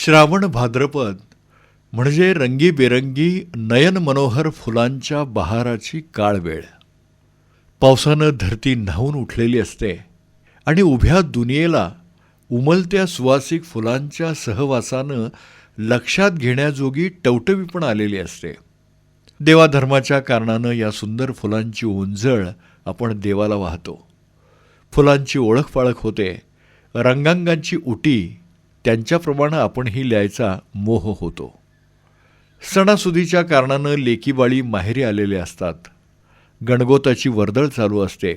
श्रावण भाद्रपद म्हणजे रंगीबेरंगी नयन मनोहर फुलांच्या बहाराची काळवेळ. पावसानं धरती न्हाऊन उठलेली असते आणि उभ्या दुनियेला उमलत्या सुवासिक फुलांच्या सहवासानं लक्षात घेण्याजोगी टवटवीपण आलेली असते. देवाधर्माच्या कारणानं या सुंदर फुलांची ओंजळ आपण देवाला वाहतो. फुलांची ओळख पाळख होते, रंगांगांची उटी त्यांच्याप्रमाणे आपणही लिहायचा मोह होतो. सणासुदीच्या कारणानं लेकीबाळी माहेरी आलेले असतात. गणगोताची वर्दळ चालू असते.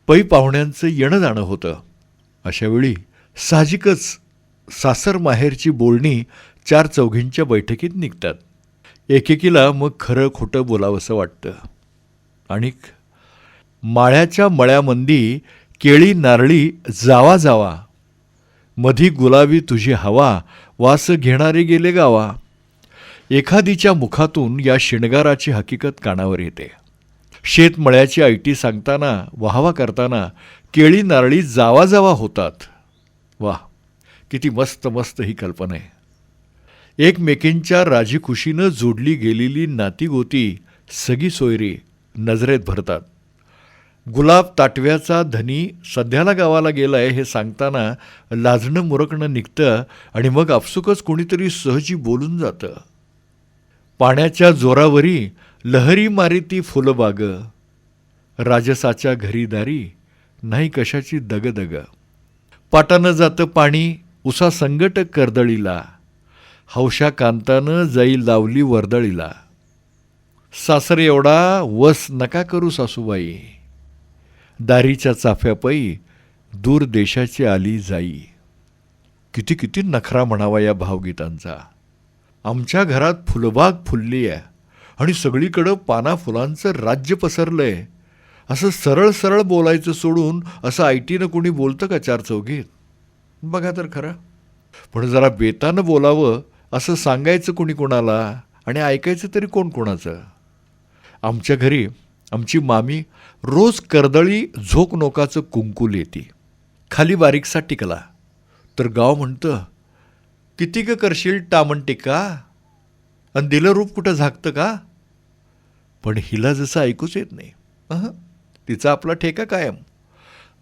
पै पाहुण्यांचं येणं जाणं होतं. अशावेळी साहजिकच सासर माहेरची बोलणी चार चौघींच्या बैठकीत निघतात. एकेकीला मग खरं खोटं बोलावंसं वाटतं. आणि माळ्याच्या मळ्यामंदी केळी नारळी जावा जावा, मधी गुलाबी तुझी हवा, वास घेणारे गेले गावा. एखादीच्या मुखातून या शिणगाराची हकीकत कानावर येते. शेतमळ्याची ऐटी सांगताना वाहवा करताना केळी नारळी जावा जावा होतात. वाह, किती मस्त मस्त ही कल्पना आहे. एकमेकींच्या राजीखुशीनं जोडली गेलेली नातीगोती सगी सोयरी नजरेत भरतात. गुलाब ताटव्याचा धनी सध्याला गावाला गेलाय हे सांगताना लाजणं मुरकणं निघतं आणि मग आपसुकच कोणीतरी सहजी बोलून जातं. पाण्याच्या जोरावरी लहरी मारिती फुलबाग, राजसाच्या घरीदारी नाही कशाची दगदग. पाटानं जातं पाणी उसा संगट कर्दळीला, हौशा कांतानं जाई लावली वर्दळीला. सासरे एवढा वस नका करू सासूबाई, दारीच्या चाफ्यापै दूर देशाची आली जाई. किती किती नखरा म्हणावा या भावगीतांचा. आमच्या घरात फुलबाग फुलली आहे आणि सगळीकडं पाना फुलांचं राज्य पसरलंय, असं सरळ सरळ बोलायचं सोडून असं ऐटीनं कोणी बोलतं का चार चौघीत? बघा तर खरं. पण जरा बेतानं बोलावं असं सांगायचं कोणी कोणाला आणि ऐकायचं तरी कोण कोणाचं? आमच्या घरी आमची मामी रोज कर्दळी झोक नोकाचं कुंकू लेती. खाली बारीकसा टिकला तर गाव म्हणतं, किती ग करशील टामण टिका, आणि दिलं रूप कुठं झाकतं का? पण हिला जसं ऐकूच येत नाही. तिचा आपला ठेका कायम.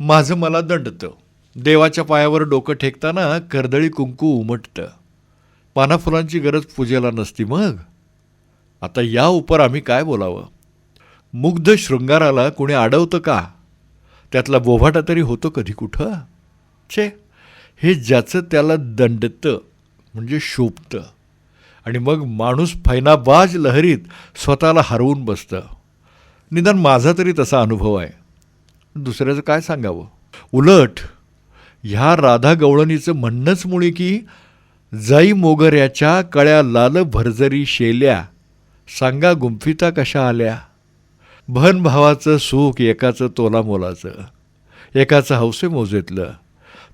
माझं मला दंडतं. देवाच्या पायावर डोकं ठेकताना कर्दळी कुंकू उमटतं. पाना फुलांची गरज पूजेला नसती मग. आता या उपर आम्ही काय बोलावं? मुग्ध शृंगाराला कोणी अडवतं का? त्यातला बोभाटा तरी होतो कधी कुठं? छे, हे ज्याचं त्याला दंडतं म्हणजे शोभतं आणि मग माणूस फैनाबाज लहरीत स्वतःला हरवून बसतं. निदान माझा तरी तसा अनुभव आहे. दुसऱ्याचं काय सांगावं? उलट ह्या राधा गवळणीचं म्हणणंच मुळी की जाई मोगऱ्याच्या कळ्या लाल भरजरी शेल्या, सांगा गुंफिता कशा आल्या. बहन भावाचं सुख एकाचं तोला मोलाचं, एकाचं हौसे मोजेतलं.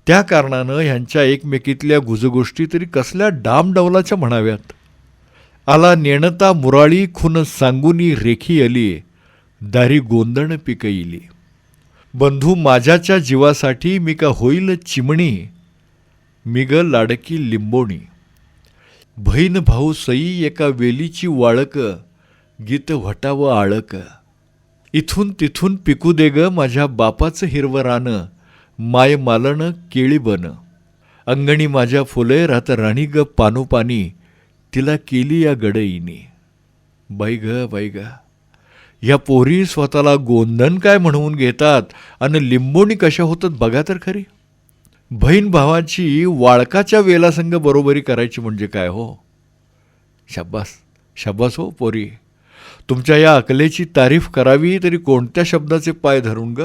त्या कारणानं ह्यांच्या एकमेकीतल्या गुजगोष्टी तरी कसल्या डामडौलाच्या म्हणाव्यात. आला नेणता मुराळी खून सांगुनी रेखी अली, दारी गोंदण पिकईली. बंधू माझ्याच्या जीवासाठी मी का होईल चिमणी, मी ग लाडकी लिंबोणी. बहीण भाऊ सई एका वेलीची वाळक, गीत व्हटावं आळक. इथून तिथून पिकू दे ग माझ्या बापाचं हिरवं रानं, माय मालन केळी बन. अंगणी माझ्या फुले राहत राणी ग पानोपानी, तिला केली या गडईनी. बाई ग बाई ग, ह्या पोरी स्वतःला गोंधन काय म्हणवून घेतात आणि लिंबोणी कशा होतात बघा तर खरी. बहीण भावाची वाळकाच्या वेलासंग बरोबरी करायची म्हणजे काय हो? शाब्बास शाब्बास हो पोरी. तुमच्या या अकलेची तारीफ करावी तरी कोणत्या शब्दाचे पाय धरून ग?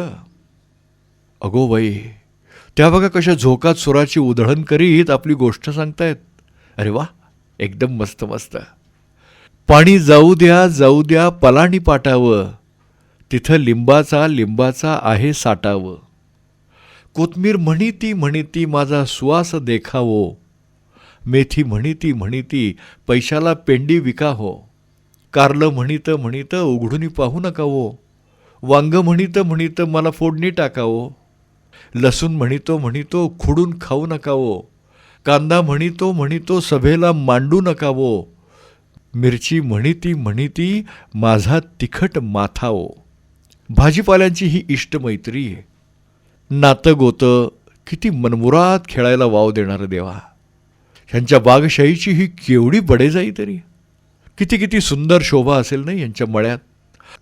अगो बाई, त्या बघा कशा झोकात सुराची उधळण करीत आपली गोष्ट सांगतायत. अरे वा, एकदम मस्त मस्त. पाणी जाऊ द्या पलाणी पाटावं, तिथं लिंबाचा लिंबाचा आहे साठावं. कोथमीर म्हणीती माझा सुवास देखावो, मेथी म्हणीती पैशाला पेंडी विकाहो. कारलं म्हणीत उघडून पाहू नकावो, वांग म्हणीत मला फोडणी टाकावो. लसूण म्हणितो खुडून खाऊ नकावो, कांदा म्हणितो म्हणितो सभेला मांडू नकावो, मिरची म्हणिती म्हणिती माझा तिखट माथाओ. भाजीपाल्यांची ही इष्टमैत्री आहे. नातं गोतं किती मनमुराद खेळायला वाव देणारं देवा. ह्यांच्या बागशाहीची ही केवढी बडेजाई तरी. किती किती सुंदर शोभा असेल नाही यांच्या मळ्यात.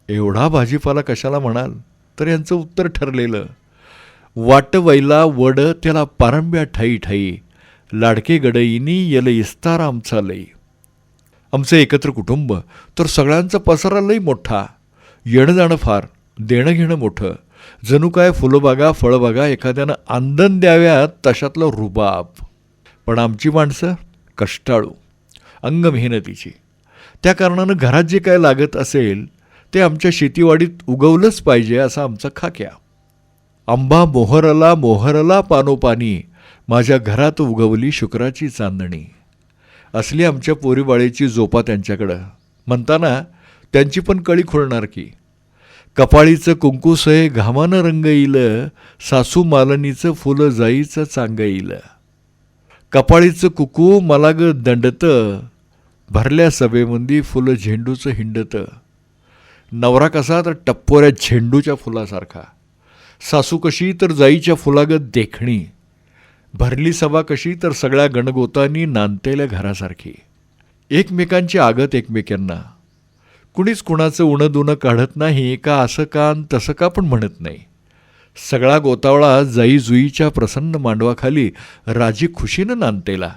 एवढा भाजीपाला कशाला म्हणाल तर यांचं उत्तर ठरलेलं. वाटवैला वड त्याला पारंब्या ठाई ठाई, लाडके गडईनी यल इस्तार आमचा लई. आमचं एकत्र कुटुंब तर सगळ्यांचा पसारा लई मोठा. येणं जाणं फार, देणं घेणं मोठं. जणू काय फुलबागा फळबागा एखाद्यानं आंदण द्याव्यात तशातलं रुबाब. पण आमची माणसं कष्टाळू, अंग मेहनतीची. त्या कारणानं घरात जे काय लागत असेल ते आमच्या शेतीवाडीत उगवलंच पाहिजे असा आमचा खाक्या. आंबा मोहरला मोहरला पानोपानी, माझ्या घरात उगवली शुक्राची चांदणी. असली आमच्या पोरीबाळीची जोपा त्यांच्याकडं. म्हणताना त्यांची पण कळी खुळणार की. कपाळीचं कुंकूसय घामानं रंग येईल, सासू मालनीचं फुलं जाईचं चांग येईल. कपाळीचं कुकू मला ग दंडत, भरल्या सभेमंदी फुलं झेंडूचं हिंडत. नवरा कसा तर टप्पोऱ्या झेंडूच्या फुलासारखा, सासू कशी तर जाईच्या फुलागत देखणी. भरली सभा कशी तर सगळ्या गणगोतांनी नांदतेल्या घरासारखी. एकमेकांची आगत एकमेकांना. कुणीच कुणाचं उणं दुणं काढत नाही का असं का अन तसं का पण म्हणत नाही. सगळा गोतावळा जाई जुईच्या प्रसन्न मांडवाखाली राजी खुशीनं नांदतेला.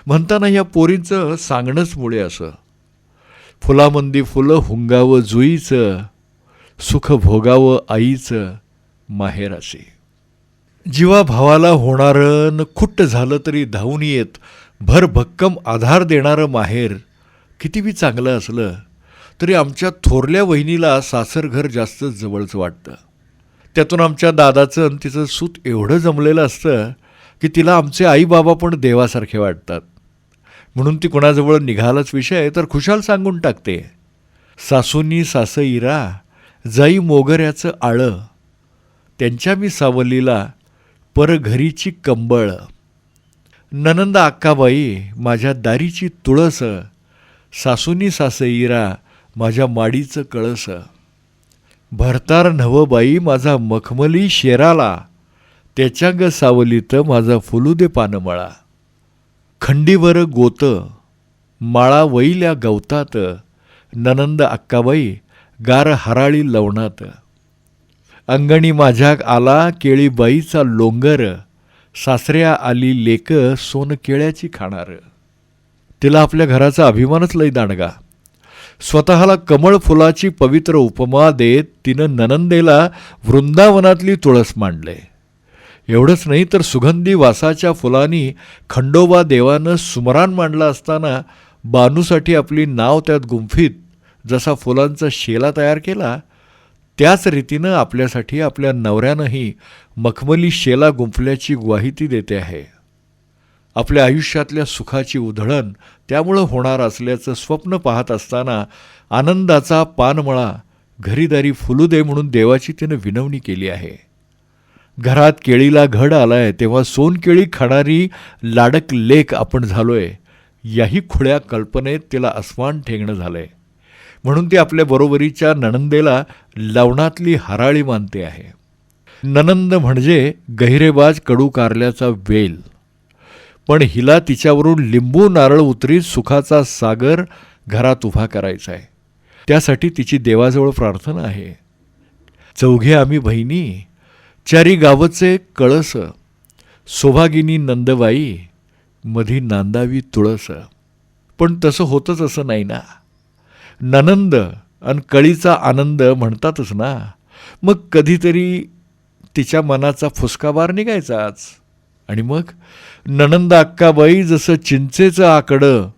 म्हणताना या पोरींचं सांगणंच मुळे असं. फुलामंदी फुलं हुंगावं जुईचं, सुख भोगावं आईचं माहेराचे. जीवा भावाला होणारं न खुट्ट झालं तरी धावून येत भरभक्कम आधार देणारं माहेर किती बी चांगलं असलं तरी आमच्या थोरल्या वहिनीला सासरघर जास्त जवळचं वाटतं. त्यातून आमच्या दादाचं आणि तिचं सूत एवढं जमलेलं असतं की तिला आमचे आई बाबा पण देवासारखे वाटतात. म्हणून ती कोणाजवळ निघालाच विषय तर खुशाल सांगून टाकते. सासूनी सासईरा जाई मोगऱ्याचं आळं, त्यांच्या मी सावलीला परघरीची कंबळ. ननंद अक्काबाई माझ्या दारीची तुळस, सासूनी सासईरा माझ्या माडीचं कळस. भरतार नवबाई माझा मखमली शेराला, त्याच्या ग सावलीत माझा फुलुदे पानमळा. खंडीवर गोत माळा वैल्या गवतात, ननंद अक्काबाई गार हराळी लवणात. अंगणी माझ्या आला केळीबाईचा लोंगर, सासऱ्या आली लेक सोन केळ्याची खाणार. तिला आपल्या घराचा अभिमानच लई दांडगा. स्वतःला कमळ फुलाची पवित्र उपमा देत तिनं ननंदेला वृंदावनातली तुळस मांडले. एवढंच नाही तर सुगंधी वासाच्या फुलांनी खंडोबा देवानं सुमरान मांडला असताना बानूसाठी आपली नाव त्यात गुंफीत जसा फुलांचा शेला तयार केला, त्याच रीतीनं आपल्यासाठी आपल्या नवऱ्यानंही मखमली शेला गुंफल्याची ग्वाही ती देते आहे. आपल्या आयुष्यातल्या सुखाची उधळण त्यामुळं होणार असल्याचं स्वप्न पाहत असताना आनंदाचा पानमळा घरीदारी फुलू दे म्हणून देवाची तिनं विनवणी केली आहे. घरात केळीला घड आलाय तेव्हा सोनकेळी खाणारी लाडक लेक आपण झालोय, याही खुळ्या कल्पनेत तिला अस्मान ठेंगणं झालंय. म्हणून ती आपल्या बरोबरीच्या नणंदेला लवणातली हराळी मानते आहे. नणंद म्हणजे गहिरेबाज कडू कारल्याचा वेल, पण हिला तिच्यावरून लिंबू नारळ उतरीत सुखाचा सागर घरात उभा करायचा आहे. त्यासाठी तिची देवाजवळ प्रार्थना आहे. चौघे आम्ही बहिणी, चारी गावचे कळस, सौभागिनी नंदबाई मधी नांदावी तुळस. पण तसं होतच असं नाही ना. ननंद आणि कळीचा आनंद म्हणतातच ना. मग कधीतरी तिच्या मनाचा फुसकाबार निघायचाच. आणि मग नणंद अक्काबाई जसं चिंचेचं आकडं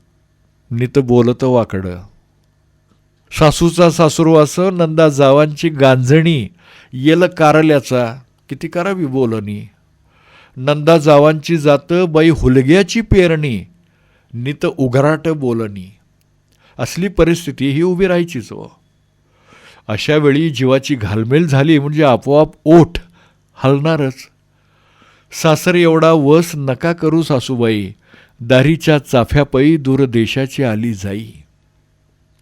नित बोलतं वाकडं. सासूचा सासूरवास नंदा जावांची गांजणी येल कारल्याचा किती करावी बोलणी. नंदा जावांची जात बाई हुलग्याची पेरणी नित उघराट बोलणी. असली परिस्थिती ही उभी राहायचीच हो. अशा वेळी जीवाची घालमेल झाली म्हणजे आपोआप ओठ हलणारच. सासर एवढा वस नका करू सासूबाई, दारीच्या चाफ्यापैई दूरदेशाची आली जाई.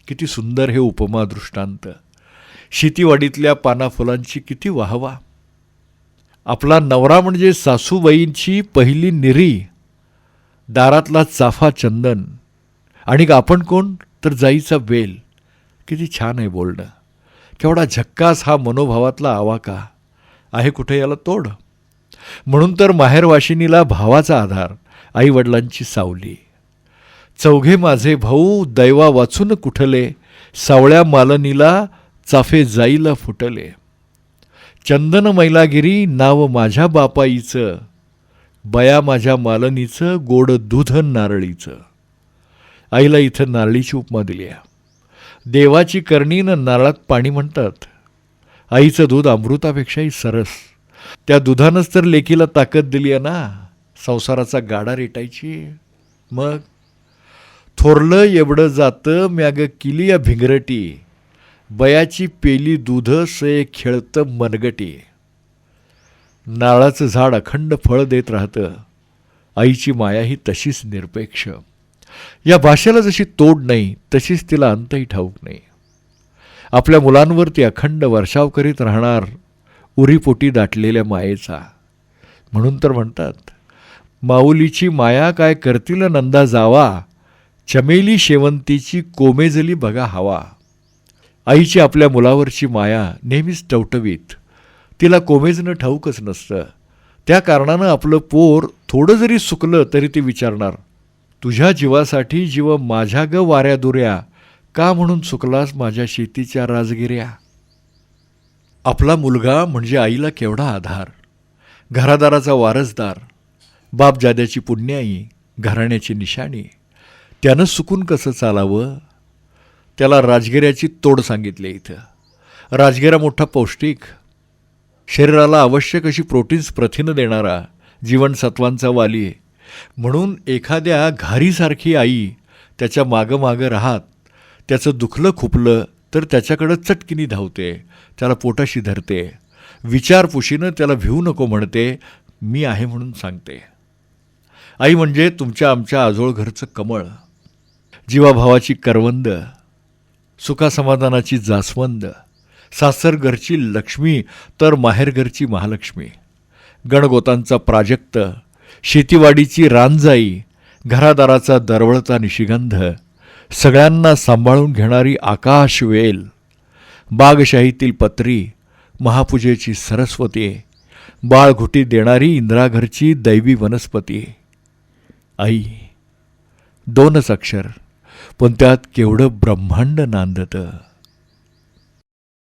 किती सुंदर हे उपमा दृष्टांत. शेतीवाडीतल्या पानाफुलांची किती वाहवा. आपला नवरा म्हणजे सासूबाईंची पहिली निरी, दारातला चाफा चंदन, आणि आपण कोण तर जाईचा वेल. किती छान आहे बोलणं. केवढा झक्कास हा मनोभावातला आवाका आहे. कुठे याला तोड. म्हणून तर माहेरवाशिनीला भावाचा आधार, आईवडिलांची सावली. चौघे माझे भाऊ दैवा वाचून कुठले, सावळ्या मालनीला चाफे जाईला फुटले. चंदन मैलागिरी नाव माझ्या बापाईचं, बया माझ्या मालनीचं गोड दूध नारळीचं. आईला इथं नारळीची उपमा दिली आहे. देवाची करणी न नारळात पाणी म्हणतात. आईचं दूध अमृतापेक्षाही सरस. त्या दुधानंच तर लेकीला ताकद दिली आहे ना, संसाराचा गाडा रेटायची. मग थोरलं एवढं जातं म्याग किली या भिंगरटी, बयाची पेली दूध से खेळतं मनगटी. नारळाचं झाड अखंड फळ देत राहतं. आईची माया ही तशीच निरपेक्ष. या भाषेला जशी तोड नाही तशीच तिला अंतही ठाऊक नाही. आपल्या मुलांवर ती अखंड वर्षाव करीत राहणार उरीपोटी दाटलेल्या मायेचा. म्हणून तर म्हणतात, माऊलीची माया काय करतील नंदा जावा, चमेली शेवंतीची कोमेजली बघा हवा. आईची आपल्या मुलावरची माया नेहमीच टवटवीत. तिला कोमेजणं ठाऊकच नसतं. त्या कारणानं आपलं पोर थोडं जरी सुकलं तरी ती विचारणार, तुझ्या जीवासाठी जीव माझ्या ग वाऱ्या दुऱ्या, का म्हणून चुकलास माझ्या शेतीच्या राजगिऱ्या. आपला मुलगा म्हणजे आईला केवढा आधार. घरादाराचा वारसदार, बापजाद्याची पुण्याई, घराण्याची निशाणी. त्यानं सुकून कसं चालावं. त्याला राजगिऱ्याची तोड सांगितली इथं. राजगिरा मोठा पौष्टिक, शरीराला आवश्यक अशी प्रोटीन्स प्रथिनं देणारा, जीवनसत्वांचा वाली. म्हणून एखाद्या घारीसारखी आई त्याच्या मागं मागं राहत, त्याचं दुखलं खुपलं तर त्याच्याकडं चटकिनी धावते, त्याला पोटाशी धरते, विचारपुशीनं त्याला भिवू नको म्हणते, मी आहे म्हणून सांगते. आई म्हणजे तुमच्या आमच्या आजोळ घरचं कमळ, जीवाभावाची करवंद, सुखासमाधानाची जास्वंद, सासरघरची लक्ष्मी तर माहेरघरची महालक्ष्मी, गणगोतांचा प्राजक्त, शेतीवाडीची रानजाई, घरादाराचा दरवळता निशिगंध, सगळ्यांना सांभाळून घेणारी आकाशवेल, बागशाहीतील पत्री, महापूजेची सरस्वती, बाळघुटी देणारी इंद्राघरची दैवी वनस्पती. आई. 2च अक्षर, पण त्यात केवढं ब्रह्मांड नांदतं.